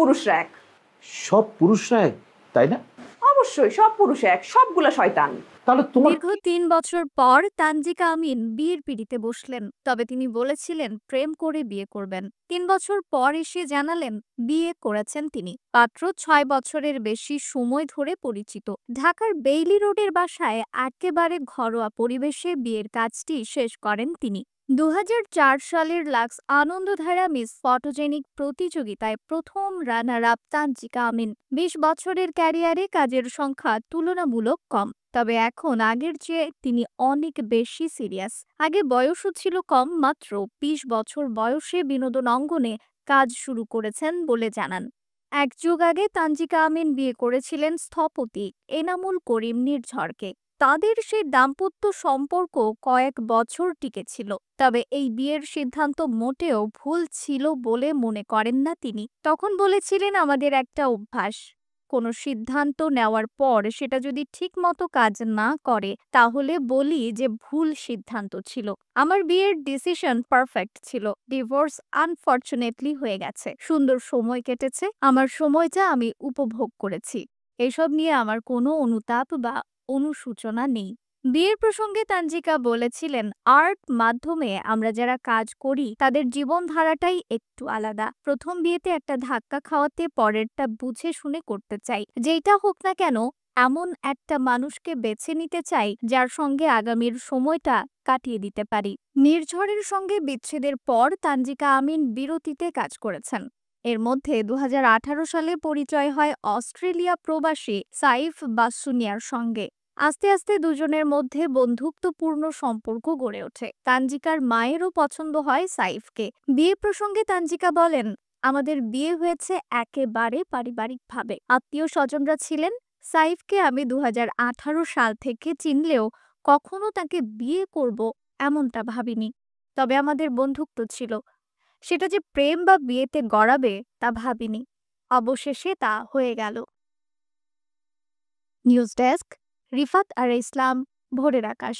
পুরুষরা এক। সব পুরুষরা এক, তাই না? অবশ্যই সব পুরুষ এক, সবগুলা শয়তান। তাহলে তোমার দীর্ঘ ৩ বছর পর তানজিকা আমিন বিয়ের পিঁড়িতে বসলেন। তবে তিনি বলেছিলেন প্রেম করে বিয়ে করবেন। ৩ বছর পর এসে জানালেন বিয়ে করেছেন তিনি। পাত্র ৬ বছরের বেশি সময় ধরে পরিচিত। ঢাকার বেইলি রোডের বাসায় একেবারে ঘরোয়া পরিবেশে বিয়ের কাজটি শেষ করেন তিনি। ২০০৪ সালের লাক্স আনন্দধারা মিস ফটোজেনিক প্রতিযোগিতায় প্রথম রানার আপ তানজিকা আমিন। ২০ বছরের ক্যারিয়ারে কাজের সংখ্যা তুলনামূলক কম, তবে এখন আগের চেয়ে তিনি অনেক বেশি সিরিয়াস। আগে বয়সও ছিল কম, মাত্র ২০ বছর বয়সে বিনোদন অঙ্গনে কাজ শুরু করেছেন বলে জানান। এক যুগ আগে তানজিকা আমিন বিয়ে করেছিলেন স্থপতি এনামুল করিম নির্ঝরকে। তাদের সেই দাম্পত্য সম্পর্ক কয়েক বছর টিকেছিল। তবে এই বিয়ের সিদ্ধান্ত মোটেও ভুল ছিল বলে মনে করেন না তিনি। তখন বলেছিলেন, আমাদের একটা অভ্যাস, কোনো সিদ্ধান্ত নেওয়ার পর সেটা যদি ঠিকমতো কাজ না করে তাহলে বলি যে ভুল সিদ্ধান্ত ছিল। আমার বিয়ের ডিসিশন পারফেক্ট ছিল। ডিভোর্স আনফরচুনেটলি হয়ে গেছে। সুন্দর সময় কেটেছে। আমার সময়টা আমি উপভোগ করেছি। এসব নিয়ে আমার কোনো অনুতাপ বা অনুশোচনা নেই। বিয়ের প্রসঙ্গে তানজিকা বলেছিলেন, আর্ট মাধ্যমে আমরা যারা কাজ করি তাদের জীবনধারাটাই একটু আলাদা। প্রথম বিয়েতে একটা ধাক্কা খাওয়াতে পরেরটা বুঝে শুনে করতে চাই। যেইটা হোক না কেন, এমন একটা মানুষকে বেছে নিতে চাই যার সঙ্গে আগামীর সময়টা কাটিয়ে দিতে পারি। নির্ঝরের সঙ্গে বিচ্ছেদের পর তানজিকা আমিন বিরতিতে কাজ করেছেন। এর মধ্যে ২০১৮ সালে পরিচয় হয় অস্ট্রেলিয়া প্রবাসী সাইফ বাসুনিয়ার সঙ্গে। আস্তে আস্তে দুজনের মধ্যে বন্ধুত্বপূর্ণ সম্পর্ক গড়ে ওঠে। তানজিকার মায়েরও পছন্দ হয় সাইফকে। বিয়ে প্রসঙ্গে তানজিকা বলেন, আমাদের বিয়ে হয়েছে একেবারে পারিবারিকভাবে। আত্মীয় স্বজনরা ছিলেন। সাইফকে আমি ২০১৮ সাল থেকে চিনলেও কখনো তাকে বিয়ে করব এমনটা ভাবিনি। তবে আমাদের বন্ধুত্ব ছিল। সেটা যে প্রেম বা বিয়েতে গড়াবে তা ভাবিনি। অবশেষে তা হয়ে গেল। নিউজ ডেস্ক, রিফাত আর ইসলাম, ভোরের আকাশ।